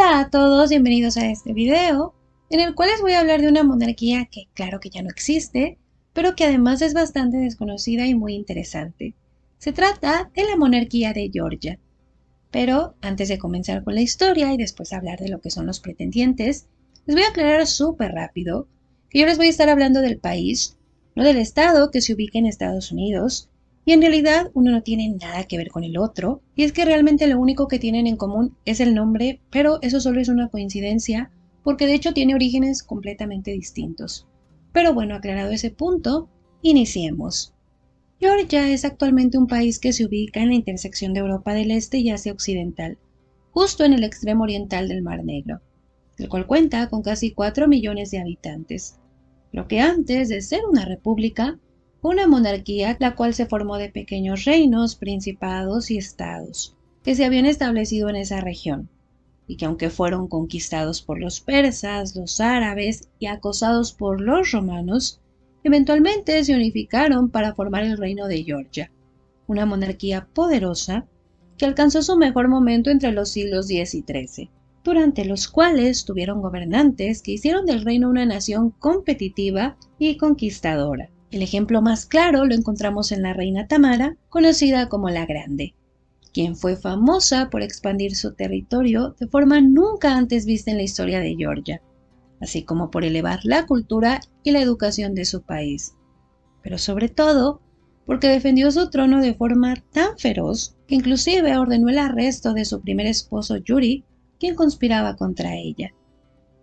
Hola a todos, bienvenidos a este video, en el cual les voy a hablar de una monarquía que claro que ya no existe, pero que además es bastante desconocida y muy interesante. Se trata de la monarquía de Georgia. Pero antes de comenzar con la historia y después hablar de lo que son los pretendientes, les voy a aclarar súper rápido que yo les voy a estar hablando del país, no del estado que se ubica en Estados Unidos, y en realidad uno no tiene nada que ver con el otro, y es que realmente lo único que tienen en común es el nombre, pero eso solo es una coincidencia, porque de hecho tiene orígenes completamente distintos. Pero bueno, aclarado ese punto, iniciemos. Georgia es actualmente un país que se ubica en la intersección de Europa del Este y Asia Occidental, justo en el extremo oriental del Mar Negro, el cual cuenta con casi 4 millones de habitantes. Lo que antes de ser una república, fue una monarquía la cual se formó de pequeños reinos, principados y estados, que se habían establecido en esa región, y que aunque fueron conquistados por los persas, los árabes y acosados por los romanos, eventualmente se unificaron para formar el reino de Georgia, una monarquía poderosa que alcanzó su mejor momento entre los siglos X y XIII, durante los cuales tuvieron gobernantes que hicieron del reino una nación competitiva y conquistadora. El ejemplo más claro lo encontramos en la reina Tamara, conocida como la Grande, quien fue famosa por expandir su territorio de forma nunca antes vista en la historia de Georgia, así como por elevar la cultura y la educación de su país, pero sobre todo porque defendió su trono de forma tan feroz que inclusive ordenó el arresto de su primer esposo Yuri, quien conspiraba contra ella.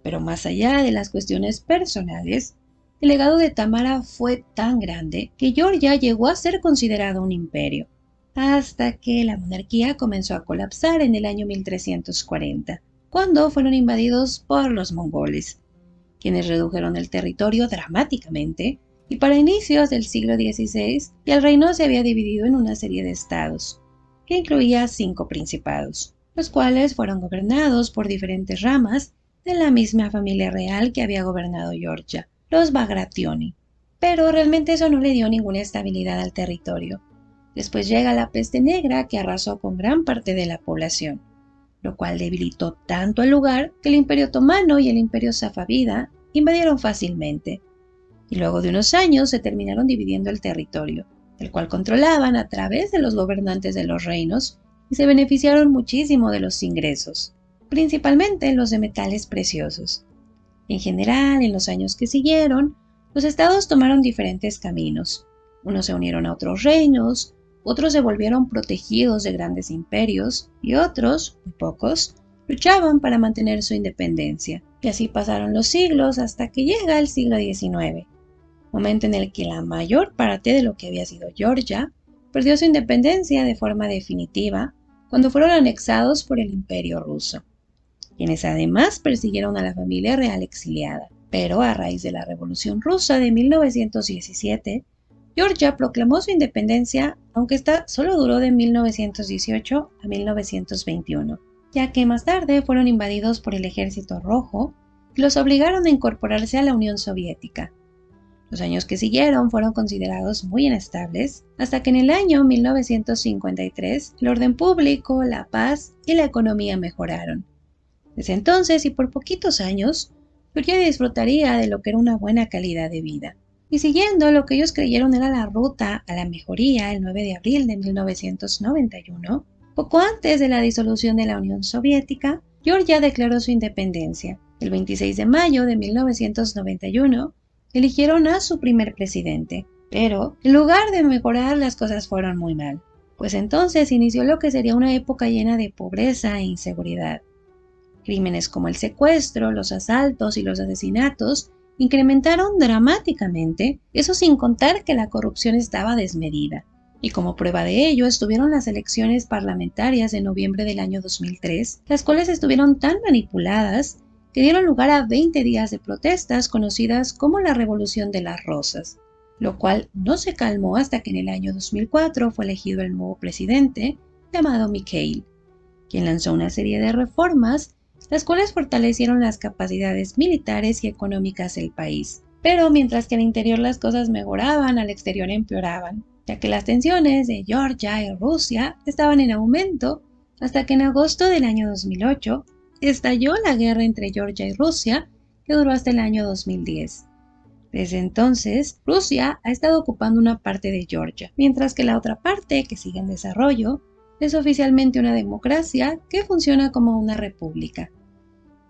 Pero más allá de las cuestiones personales, el legado de Tamara fue tan grande que Georgia llegó a ser considerado un imperio, hasta que la monarquía comenzó a colapsar en el año 1340, cuando fueron invadidos por los mongoles, quienes redujeron el territorio dramáticamente, y para inicios del siglo XVI ya el reino se había dividido en una serie de estados, que incluía 5 principados, los cuales fueron gobernados por diferentes ramas de la misma familia real que había gobernado Georgia, los Bagrationi. Pero realmente eso no le dio ninguna estabilidad al territorio. Después llega la peste negra que arrasó con gran parte de la población, lo cual debilitó tanto el lugar que el Imperio Otomano y el Imperio Safávida invadieron fácilmente, y luego de unos años se terminaron dividiendo el territorio, el cual controlaban a través de los gobernantes de los reinos y se beneficiaron muchísimo de los ingresos, principalmente los de metales preciosos. En general, en los años que siguieron, los estados tomaron diferentes caminos. Unos se unieron a otros reinos, otros se volvieron protegidos de grandes imperios y otros, muy pocos, luchaban para mantener su independencia. Y así pasaron los siglos hasta que llega el siglo XIX, momento en el que la mayor parte de lo que había sido Georgia perdió su independencia de forma definitiva cuando fueron anexados por el Imperio Ruso, quienes además persiguieron a la familia real exiliada. Pero a raíz de la Revolución Rusa de 1917, Georgia proclamó su independencia, aunque esta solo duró de 1918 a 1921, ya que más tarde fueron invadidos por el Ejército Rojo y los obligaron a incorporarse a la Unión Soviética. Los años que siguieron fueron considerados muy inestables, hasta que en el año 1953 el orden público, la paz y la economía mejoraron. Desde entonces y por poquitos años, Georgia disfrutaría de lo que era una buena calidad de vida. Y siguiendo lo que ellos creyeron era la ruta a la mejoría, el 9 de abril de 1991, poco antes de la disolución de la Unión Soviética, Georgia declaró su independencia. El 26 de mayo de 1991, eligieron a su primer presidente, pero en lugar de mejorar las cosas fueron muy mal, pues entonces inició lo que sería una época llena de pobreza e inseguridad. Crímenes como el secuestro, los asaltos y los asesinatos incrementaron dramáticamente, eso sin contar que la corrupción estaba desmedida. Y como prueba de ello estuvieron las elecciones parlamentarias de noviembre del año 2003, las cuales estuvieron tan manipuladas que dieron lugar a 20 días de protestas conocidas como la Revolución de las Rosas, lo cual no se calmó hasta que en el año 2004 fue elegido el nuevo presidente, llamado Mikhail, quien lanzó una serie de reformas, las cuales fortalecieron las capacidades militares y económicas del país. Pero mientras que al interior las cosas mejoraban, al exterior empeoraban, ya que las tensiones de Georgia y Rusia estaban en aumento, hasta que en agosto del año 2008 estalló la guerra entre Georgia y Rusia, que duró hasta el año 2010. Desde entonces, Rusia ha estado ocupando una parte de Georgia, mientras que la otra parte, que sigue en desarrollo, es oficialmente una democracia que funciona como una república.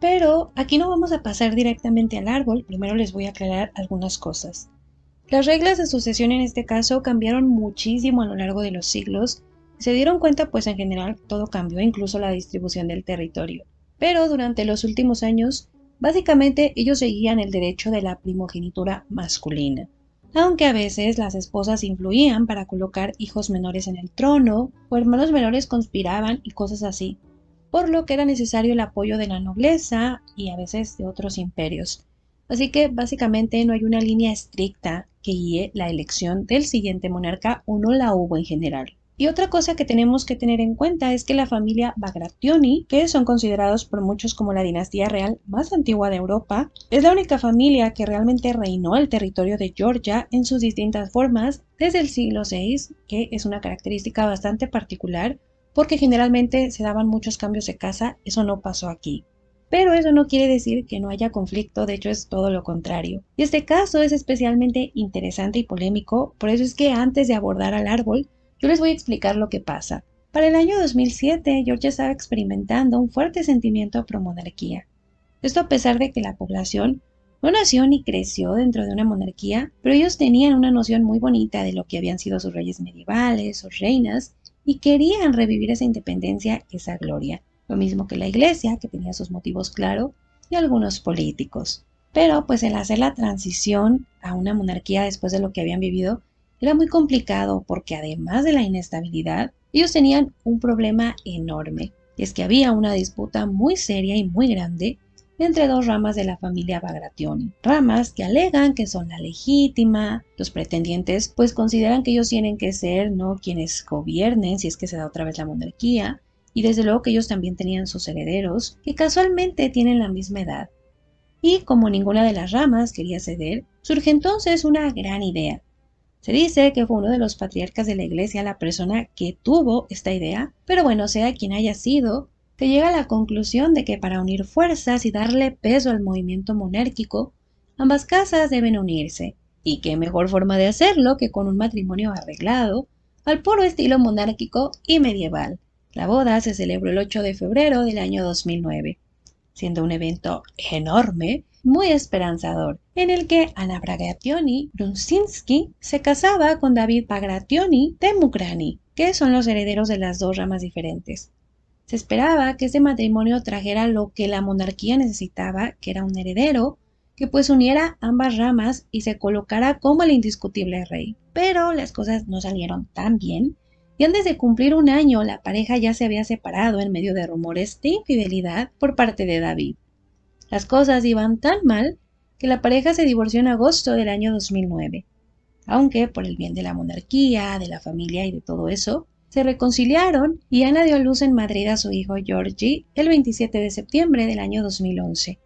Pero aquí no vamos a pasar directamente al árbol, primero les voy a aclarar algunas cosas. Las reglas de sucesión en este caso cambiaron muchísimo a lo largo de los siglos. Se dieron cuenta pues en general todo cambió, incluso la distribución del territorio. Pero durante los últimos años, básicamente ellos seguían el derecho de la primogenitura masculina. Aunque a veces las esposas influían para colocar hijos menores en el trono, o hermanos menores conspiraban y cosas así, por lo que era necesario el apoyo de la nobleza y a veces de otros imperios. Así que básicamente no hay una línea estricta que guíe la elección del siguiente monarca o no la hubo en general. Y otra cosa que tenemos que tener en cuenta es que la familia Bagrationi, que son considerados por muchos como la dinastía real más antigua de Europa, es la única familia que realmente reinó el territorio de Georgia en sus distintas formas desde el siglo VI, que es una característica bastante particular porque generalmente se daban muchos cambios de casa, eso no pasó aquí. Pero eso no quiere decir que no haya conflicto, de hecho es todo lo contrario. Y este caso es especialmente interesante y polémico, por eso es que antes de abordar al árbol, yo les voy a explicar lo que pasa. Para el año 2007, Georgia estaba experimentando un fuerte sentimiento pro monarquía. Esto a pesar de que la población no nació ni creció dentro de una monarquía, pero ellos tenían una noción muy bonita de lo que habían sido sus reyes medievales, sus reinas, y querían revivir esa independencia, esa gloria. Lo mismo que la iglesia, que tenía sus motivos claros, y algunos políticos. Pero pues el hacer la transición a una monarquía después de lo que habían vivido era muy complicado porque además de la inestabilidad, ellos tenían un problema enorme. Y es que había una disputa muy seria y muy grande entre dos ramas de la familia Bagrationi. Ramas que alegan que son la legítima, los pretendientes pues consideran que ellos tienen que ser no quienes gobiernen si es que se da otra vez la monarquía, y desde luego que ellos también tenían sus herederos, que casualmente tienen la misma edad. Y como ninguna de las ramas quería ceder, surge entonces una gran idea. Se dice que fue uno de los patriarcas de la iglesia la persona que tuvo esta idea, pero bueno, sea quien haya sido, se llega a la conclusión de que para unir fuerzas y darle peso al movimiento monárquico, ambas casas deben unirse. Y qué mejor forma de hacerlo que con un matrimonio arreglado, al puro estilo monárquico y medieval. La boda se celebró el 8 de febrero del año 2009, siendo un evento enorme, muy esperanzador, en el que Anna Bagrationi Brunzinski se casaba con David Bagrationi de Mukrani, que son los herederos de las dos ramas diferentes. Se esperaba que este matrimonio trajera lo que la monarquía necesitaba, que era un heredero, que pues uniera ambas ramas y se colocara como el indiscutible rey. Pero las cosas no salieron tan bien, y antes de cumplir un año la pareja ya se había separado en medio de rumores de infidelidad por parte de David. Las cosas iban tan mal que la pareja se divorció en agosto del año 2009. Aunque por el bien de la monarquía, de la familia y de todo eso, se reconciliaron y Ana dio a luz en Madrid a su hijo Georgi el 27 de septiembre del año 2011.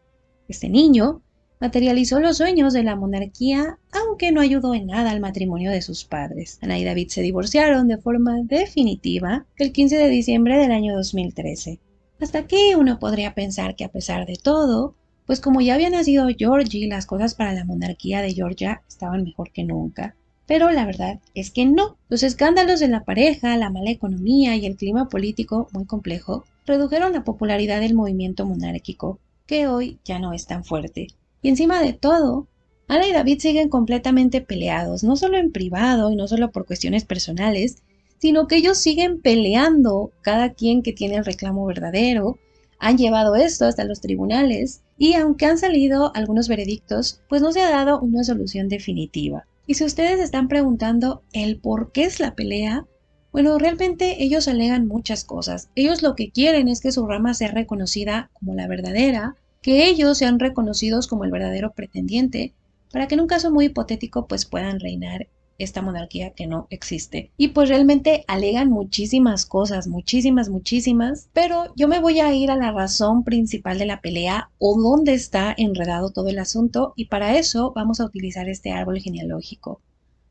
Este niño materializó los sueños de la monarquía, aunque no ayudó en nada al matrimonio de sus padres. Ana y David se divorciaron de forma definitiva el 15 de diciembre del año 2013. Hasta aquí uno podría pensar que a pesar de todo, pues como ya había nacido Georgi, las cosas para la monarquía de Georgia estaban mejor que nunca. Pero la verdad es que no. Los escándalos de la pareja, la mala economía y el clima político muy complejo redujeron la popularidad del movimiento monárquico, que hoy ya no es tan fuerte. Y encima de todo, Ana y David siguen completamente peleados, no solo en privado y no solo por cuestiones personales, sino que ellos siguen peleando, cada quien que tiene el reclamo verdadero, han llevado esto hasta los tribunales y aunque han salido algunos veredictos, pues no se ha dado una solución definitiva. Y si ustedes están preguntando el por qué es la pelea, bueno, realmente ellos alegan muchas cosas. Ellos lo que quieren es que su rama sea reconocida como la verdadera, que ellos sean reconocidos como el verdadero pretendiente, para que en un caso muy hipotético pues puedan reinar esta monarquía que no existe. Y pues realmente alegan muchísimas cosas, muchísimas, pero yo me voy a ir a la razón principal de la pelea o dónde está enredado todo el asunto y para eso vamos a utilizar este árbol genealógico.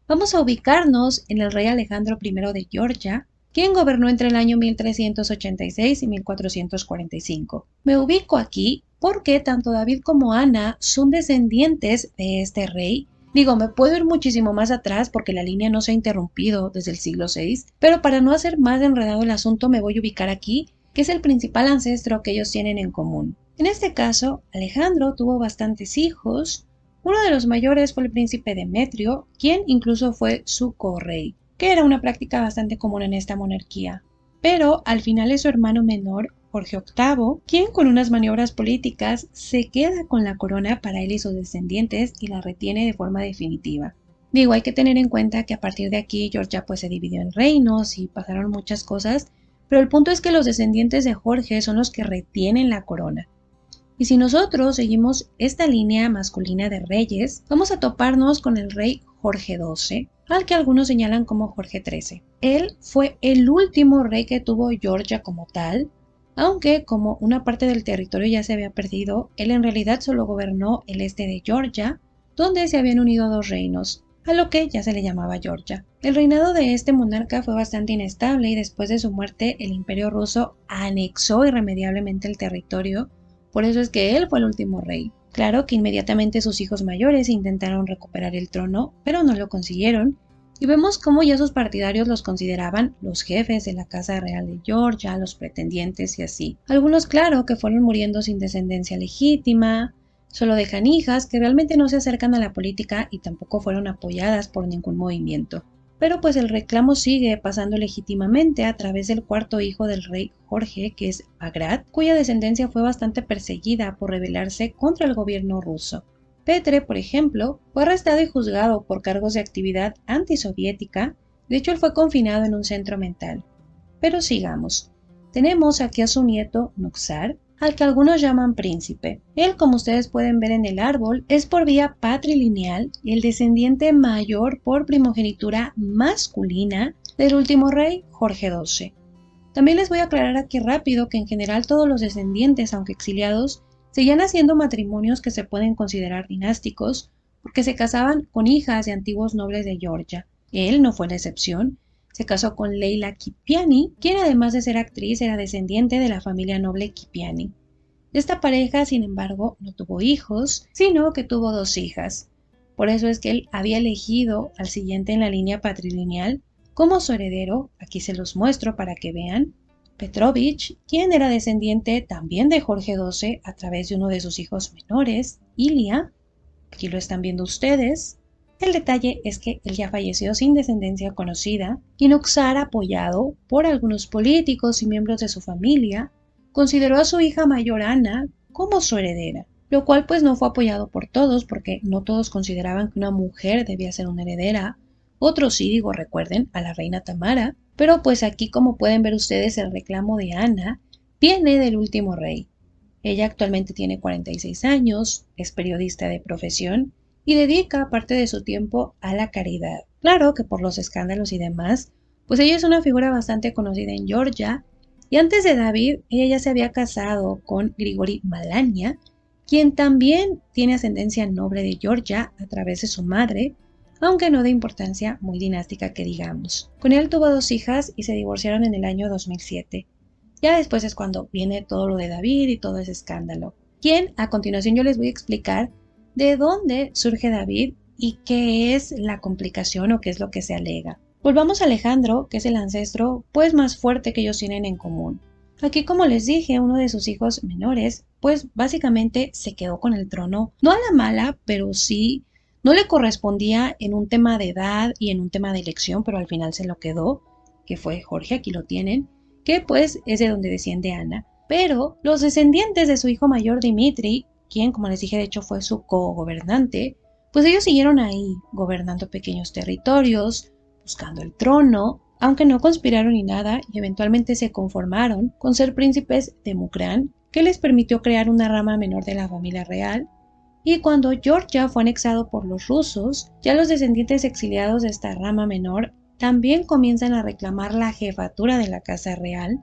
Vamos a ubicarnos en el rey Alejandro I de Georgia, quien gobernó entre el año 1386 y 1445. Me ubico aquí porque tanto David como Ana son descendientes de este rey. Digo, me puedo ir muchísimo más atrás porque la línea no se ha interrumpido desde el siglo VI, pero para no hacer más enredado el asunto me voy a ubicar aquí, que es el principal ancestro que ellos tienen en común. En este caso, Alejandro tuvo bastantes hijos. Uno de los mayores fue el príncipe Demetrio, quien incluso fue su correy, que era una práctica bastante común en esta monarquía. Pero al final es su hermano menor, Jorge VIII, quien con unas maniobras políticas se queda con la corona para él y sus descendientes y la retiene de forma definitiva. Digo, hay que tener en cuenta que a partir de aquí Georgia pues se dividió en reinos y pasaron muchas cosas, pero el punto es que los descendientes de Jorge son los que retienen la corona. Y si nosotros seguimos esta línea masculina de reyes, vamos a toparnos con el rey Jorge XII, al que algunos señalan como Jorge XIII. Él fue el último rey que tuvo Georgia como tal, aunque como una parte del territorio ya se había perdido, él en realidad solo gobernó el este de Georgia, donde se habían unido dos reinos, a lo que ya se le llamaba Georgia. El reinado de este monarca fue bastante inestable y después de su muerte el imperio ruso anexó irremediablemente el territorio. Por eso es que él fue el último rey. Claro que inmediatamente sus hijos mayores intentaron recuperar el trono, pero no lo consiguieron, y vemos cómo ya sus partidarios los consideraban los jefes de la Casa Real de Georgia, los pretendientes y así. Algunos, claro, que fueron muriendo sin descendencia legítima, solo dejan hijas que realmente no se acercan a la política y tampoco fueron apoyadas por ningún movimiento. Pero pues el reclamo sigue pasando legítimamente a través del cuarto hijo del rey Jorge, que es Bagrat, cuya descendencia fue bastante perseguida por rebelarse contra el gobierno ruso. Petre, por ejemplo, fue arrestado y juzgado por cargos de actividad antisoviética. De hecho, él fue confinado en un centro mental. Pero sigamos. Tenemos aquí a su nieto Nuxar, al que algunos llaman príncipe. Él, como ustedes pueden ver en el árbol, es por vía patrilineal el descendiente mayor por primogenitura masculina del último rey, Jorge XII. También les voy a aclarar aquí rápido que en general todos los descendientes, aunque exiliados, seguían haciendo matrimonios que se pueden considerar dinásticos, porque se casaban con hijas de antiguos nobles de Georgia. Él no fue la excepción. Se casó con Leila Kipiani, quien además de ser actriz era descendiente de la familia noble Kipiani. Esta pareja, sin embargo, no tuvo hijos, sino que tuvo dos hijas. Por eso es que él había elegido al siguiente en la línea patrilineal como su heredero. Aquí se los muestro para que vean. Petrovich, quien era descendiente también de Jorge XII a través de uno de sus hijos menores, Ilia. Aquí lo están viendo ustedes. El detalle es que él ya falleció sin descendencia conocida y Nuxar, apoyado por algunos políticos y miembros de su familia, consideró a su hija mayor Ana como su heredera, lo cual pues no fue apoyado por todos porque no todos consideraban que una mujer debía ser una heredera. Otros sí, digo, recuerden a la reina Tamara, pero pues aquí, como pueden ver ustedes, el reclamo de Ana viene del último rey. Ella actualmente tiene 46 años, es periodista de profesión y dedica parte de su tiempo a la caridad. Claro que por los escándalos y demás, pues ella es una figura bastante conocida en Georgia, y antes de David, ella ya se había casado con Grigori Malania, quien también tiene ascendencia noble de Georgia a través de su madre, aunque no de importancia muy dinástica que digamos. Con él tuvo dos hijas y se divorciaron en el año 2007. Ya después es cuando viene todo lo de David y todo ese escándalo. Quien a continuación yo les voy a explicar de dónde surge David y qué es la complicación o qué es lo que se alega. Volvamos a Alejandro, que es el ancestro pues más fuerte que ellos tienen en común. Aquí, como les dije, uno de sus hijos menores pues básicamente se quedó con el trono, no a la mala, pero sí no le correspondía en un tema de edad y en un tema de elección, pero al final se lo quedó, que fue Jorge, aquí lo tienen, que pues es de donde desciende Ana. Pero los descendientes de su hijo mayor Dimitri, quien, como les dije, de hecho fue su cogobernante, pues ellos siguieron ahí, gobernando pequeños territorios, buscando el trono, aunque no conspiraron ni nada y eventualmente se conformaron con ser príncipes de Mukran, que les permitió crear una rama menor de la familia real. Y cuando Georgia fue anexado por los rusos, ya los descendientes exiliados de esta rama menor también comienzan a reclamar la jefatura de la casa real.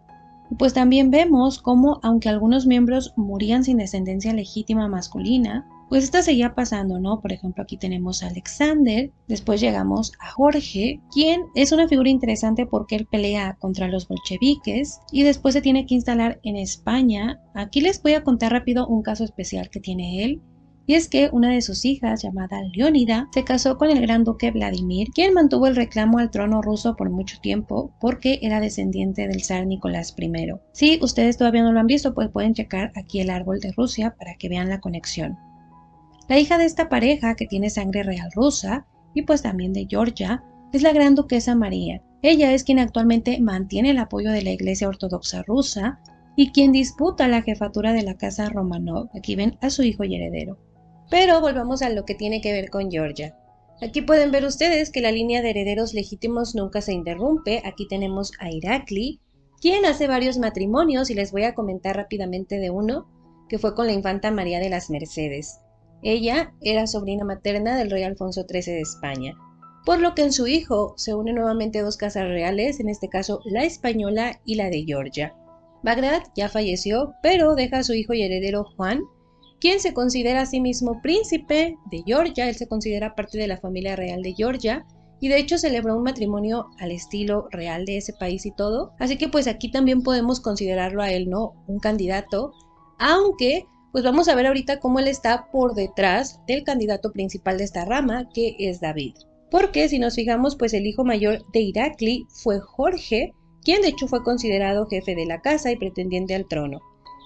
Y pues también vemos cómo, aunque algunos miembros morían sin descendencia legítima masculina, pues esta seguía pasando, ¿no? Por ejemplo, aquí tenemos a Alexander, después llegamos a Jorge, quien es una figura interesante porque él pelea contra los bolcheviques y después se tiene que instalar en España. Aquí les voy a contar rápido un caso especial que tiene él. Y es que una de sus hijas, llamada Leónida, se casó con el gran duque Vladimir, quien mantuvo el reclamo al trono ruso por mucho tiempo porque era descendiente del zar Nicolás I. Si ustedes todavía no lo han visto, pues pueden checar aquí el árbol de Rusia para que vean la conexión. La hija de esta pareja, que tiene sangre real rusa y pues también de Georgia, es la gran duquesa María. Ella es quien actualmente mantiene el apoyo de la Iglesia Ortodoxa rusa y quien disputa la jefatura de la casa Romanov. Aquí ven a su hijo y heredero. Pero volvamos a lo que tiene que ver con Georgia. Aquí pueden ver ustedes que la línea de herederos legítimos nunca se interrumpe. Aquí tenemos a Irakli, quien hace varios matrimonios y les voy a comentar rápidamente de uno, que fue con la infanta María de las Mercedes. Ella era sobrina materna del rey Alfonso XIII de España, por lo que en su hijo se unen nuevamente dos casas reales, en este caso la española y la de Georgia. Bagrat ya falleció, pero deja a su hijo y heredero Juan, quien se considera a sí mismo príncipe de Georgia. Él se considera parte de la familia real de Georgia y de hecho celebró un matrimonio al estilo real de ese país y todo. Así que pues aquí también podemos considerarlo a él, ¿no? Un candidato, aunque pues vamos a ver ahorita cómo él está por detrás del candidato principal de esta rama, que es David. Porque si nos fijamos, pues el hijo mayor de Irakli fue Jorge, quien de hecho fue considerado jefe de la casa y pretendiente al trono.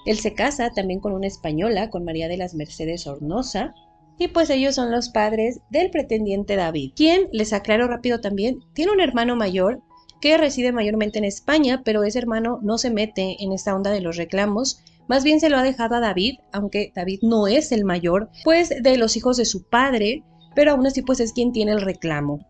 Él se casa también con una española, con María de las Mercedes Sornosa, y pues ellos son los padres del pretendiente David, quien, les aclaro rápido también, tiene un hermano mayor que reside mayormente en España, pero ese hermano no se mete en esta onda de los reclamos, más bien se lo ha dejado a David, aunque David no es el mayor, pues de los hijos de su padre, pero aún así pues es quien tiene el reclamo.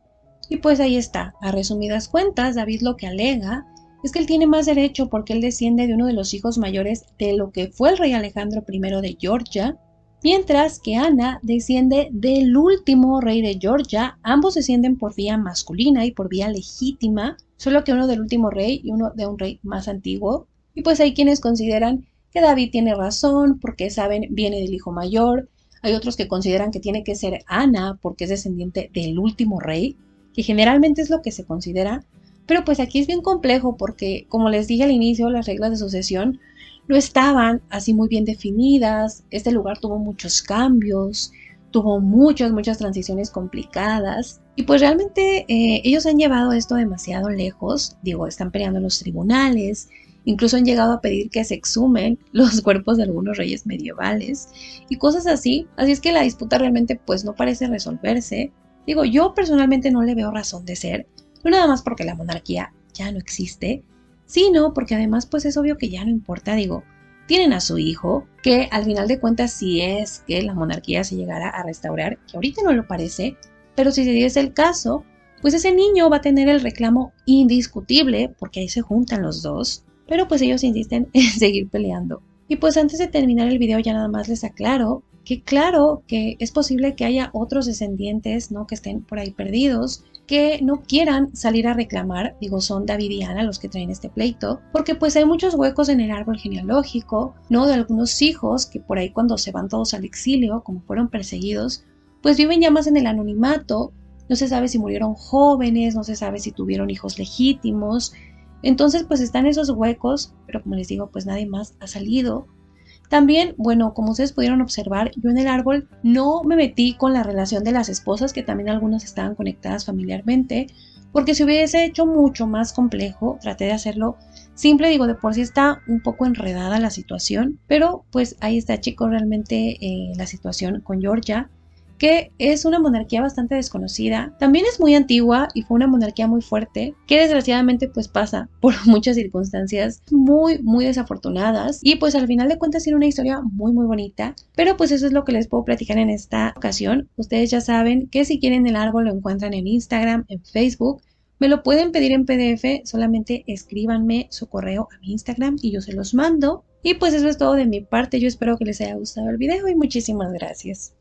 Y pues ahí está, a resumidas cuentas, David lo que alega es que él tiene más derecho porque él desciende de uno de los hijos mayores de lo que fue el rey Alejandro I de Georgia, mientras que Ana desciende del último rey de Georgia. Ambos descienden por vía masculina y por vía legítima, solo que uno del último rey y uno de un rey más antiguo. Y pues hay quienes consideran que David tiene razón porque saben viene del hijo mayor. Hay otros que consideran que tiene que ser Ana porque es descendiente del último rey, que generalmente es lo que se considera. Pero pues aquí es bien complejo porque, como les dije al inicio, las reglas de sucesión no estaban así muy bien definidas. Este lugar tuvo muchos cambios, tuvo muchas transiciones complicadas. Y pues realmente ellos han llevado esto demasiado lejos. Digo, están peleando en los tribunales. Incluso han llegado a pedir que se exhumen los cuerpos de algunos reyes medievales y cosas así. Así es que la disputa realmente pues no parece resolverse. Digo, yo personalmente no le veo razón de ser. No nada más porque la monarquía ya no existe, sino porque además pues es obvio que ya no importa. Digo, tienen a su hijo, que al final de cuentas si es que la monarquía se llegara a restaurar, que ahorita no lo parece, pero si se diese el caso, pues ese niño va a tener el reclamo indiscutible, porque ahí se juntan los dos, pero pues ellos insisten en seguir peleando. Y pues antes de terminar el video ya nada más les aclaro que claro que es posible que haya otros descendientes, ¿no?, que estén por ahí perdidos, que no quieran salir a reclamar. Digo, son David y Ana los que traen este pleito, porque pues hay muchos huecos en el árbol genealógico, ¿no?, de algunos hijos que por ahí cuando se van todos al exilio, como fueron perseguidos, pues viven ya más en el anonimato. No se sabe si murieron jóvenes, no se sabe si tuvieron hijos legítimos. Entonces pues están esos huecos, pero como les digo, pues nadie más ha salido. También, bueno, como ustedes pudieron observar, yo en el árbol no me metí con la relación de las esposas, que también algunas estaban conectadas familiarmente, porque si hubiese hecho mucho más complejo, traté de hacerlo simple. Digo, de por sí está un poco enredada la situación, pero pues ahí está, chicos, realmente la situación con Georgia, que es una monarquía bastante desconocida. También es muy antigua y fue una monarquía muy fuerte, que desgraciadamente pues pasa por muchas circunstancias muy desafortunadas, y pues al final de cuentas tiene una historia muy bonita. Pero pues eso es lo que les puedo platicar en esta ocasión. Ustedes ya saben que si quieren el árbol lo encuentran en Instagram, en Facebook. Me lo pueden pedir en PDF, solamente escríbanme su correo a mi Instagram y yo se los mando. Y pues eso es todo de mi parte. Yo espero que les haya gustado el video y muchísimas gracias.